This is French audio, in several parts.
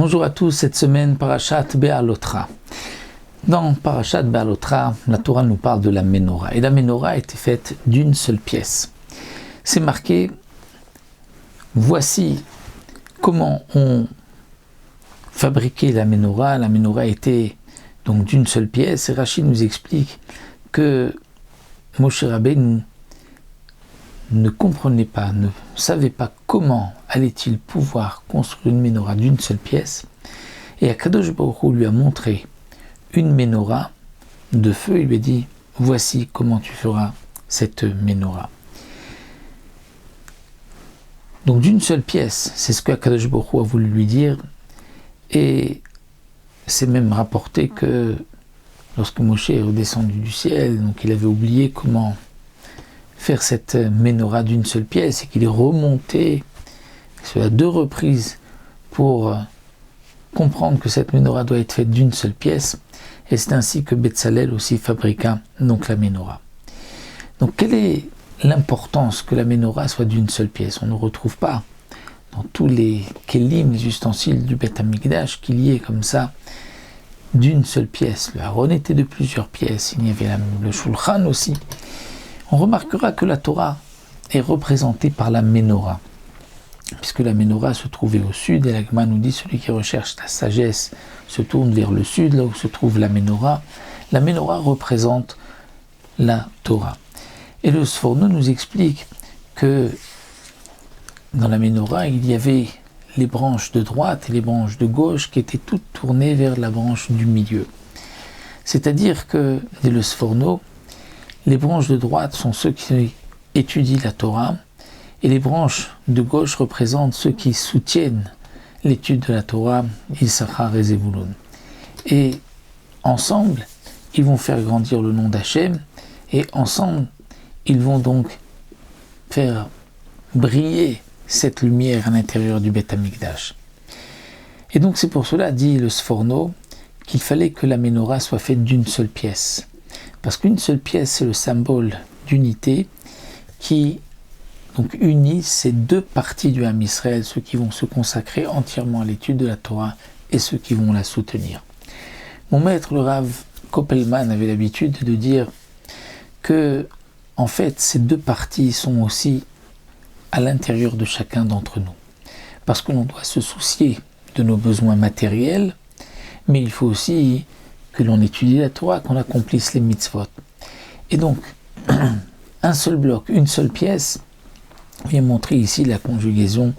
Bonjour à tous, cette semaine, Parashat Be'alotra. Dans Parashat Be'alotra, la Torah nous parle de la Ménorah. Et la Ménorah était faite d'une seule pièce. C'est marqué, voici comment on fabriquait la Ménorah. La Ménorah était donc d'une seule pièce. Et Rashi nous explique que Moshe Rabbeinu ne comprenait pas, ne savait pas comment allait-il pouvoir construire une Ménorah d'une seule pièce. Et Akadosh Baruch Hu lui a montré une Ménorah de feu. Il lui a dit, voici comment tu feras cette Ménorah. Donc d'une seule pièce, c'est ce que Akadosh Baruch Hu a voulu lui dire. Et c'est même rapporté que lorsque Moshe est redescendu du ciel, donc il avait oublié comment faire cette Ménorah d'une seule pièce et qu'il est remonté à 2 reprises pour comprendre que cette Ménorah doit être faite d'une seule pièce. Et c'est ainsi que Betzalel aussi fabriqua donc la Ménorah. Donc quelle est l'importance que la Ménorah soit d'une seule pièce? On ne retrouve pas dans tous les kelim, les ustensiles du Beth Amikdash, qu'il y ait comme ça d'une seule pièce. Le Haron était de plusieurs pièces, il y avait le Shulchan aussi. On remarquera que la Torah est représentée par la Ménorah, puisque la Ménorah se trouvait au sud, et la Gemara nous dit celui qui recherche la sagesse se tourne vers le sud, là où se trouve la Ménorah. La Ménorah représente la Torah. Et le Sforno nous explique que dans la Ménorah, il y avait les branches de droite et les branches de gauche qui étaient toutes tournées vers la branche du milieu. C'est-à-dire que, dit le Sforno, les branches de droite sont ceux qui étudient la Torah, et les branches de gauche représentent ceux qui soutiennent l'étude de la Torah, Issachar et Zevulun. Et ensemble, ils vont faire grandir le nom d'Hachem, et ensemble, ils vont donc faire briller cette lumière à l'intérieur du Beth Amikdash. Et donc c'est pour cela, dit le Sforno, qu'il fallait que la Ménorah soit faite d'une seule pièce. Parce qu'une seule pièce, c'est le symbole d'unité qui donc unit ces 2 parties du Ham Israël, ceux qui vont se consacrer entièrement à l'étude de la Torah et ceux qui vont la soutenir. Mon maître, le Rav Koppelman, avait l'habitude de dire que, en fait, ces 2 parties sont aussi à l'intérieur de chacun d'entre nous. Parce que l'on doit se soucier de nos besoins matériels, mais il faut aussi que l'on étudie la Torah, qu'on accomplisse les mitzvot. Et donc, un seul bloc, une seule pièce, vient montrer ici la conjugaison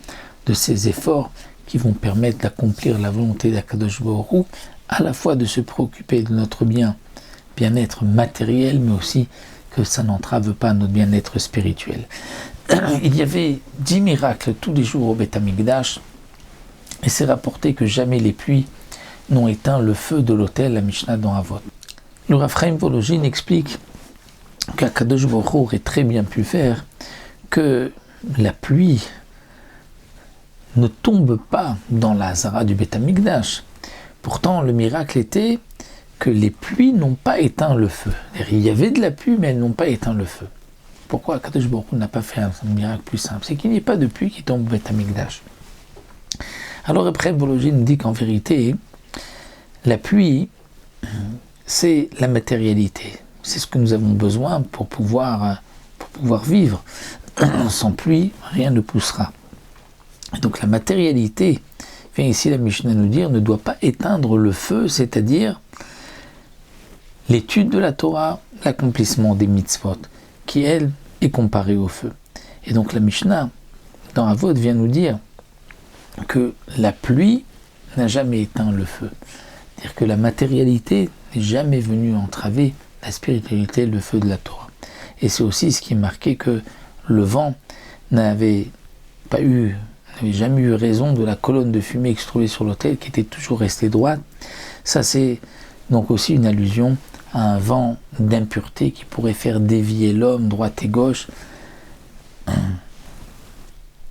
de ces efforts qui vont permettre d'accomplir la volonté d'Akadosh Baruch Hu, à la fois de se préoccuper de notre bien-être matériel, mais aussi que ça n'entrave pas notre bien-être spirituel. Il y avait 10 miracles tous les jours au Beth Amikdash, et c'est rapporté que jamais les pluies n'ont éteint le feu de l'autel, la Mishnah dans Avot. Le Rav Chaim Volojin explique qu'Akadosh Baruch Hu aurait très bien pu faire que la pluie ne tombe pas dans la Hazara du Beth Amikdash. Pourtant, le miracle était que les pluies n'ont pas éteint le feu. Il y avait de la pluie, mais elles n'ont pas éteint le feu. Pourquoi Akadosh Baruch Hu n'a pas fait un miracle plus simple? C'est qu'il n'y ait pas de pluie qui tombe au Beth Amikdash. Alors après, Volojin dit qu'en vérité, la pluie, c'est la matérialité. C'est ce que nous avons besoin pour pouvoir vivre. Sans pluie, rien ne poussera. Et donc la matérialité, vient ici la Mishnah nous dire, ne doit pas éteindre le feu, c'est-à-dire l'étude de la Torah, l'accomplissement des mitzvot, qui elle est comparée au feu. Et donc la Mishnah, dans Avot, vient nous dire que la pluie n'a jamais éteint le feu. C'est-à-dire que la matérialité n'est jamais venue entraver la spiritualité, le feu de la Torah. Et c'est aussi ce qui est marqué que le vent n'avait jamais eu raison de la colonne de fumée qui se trouvait sur l'autel, qui était toujours restée droite. Ça, c'est donc aussi une allusion à un vent d'impureté qui pourrait faire dévier l'homme droite et gauche.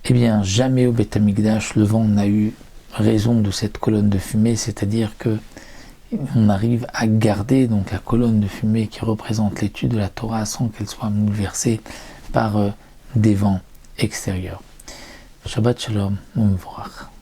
Eh bien, jamais au Beth Amikdash, le vent n'a eu raison de cette colonne de fumée, c'est-à-dire que on arrive à garder donc la colonne de fumée qui représente l'étude de la Torah sans qu'elle soit bouleversée par des vents extérieurs. Shabbat Shalom, Umvorach.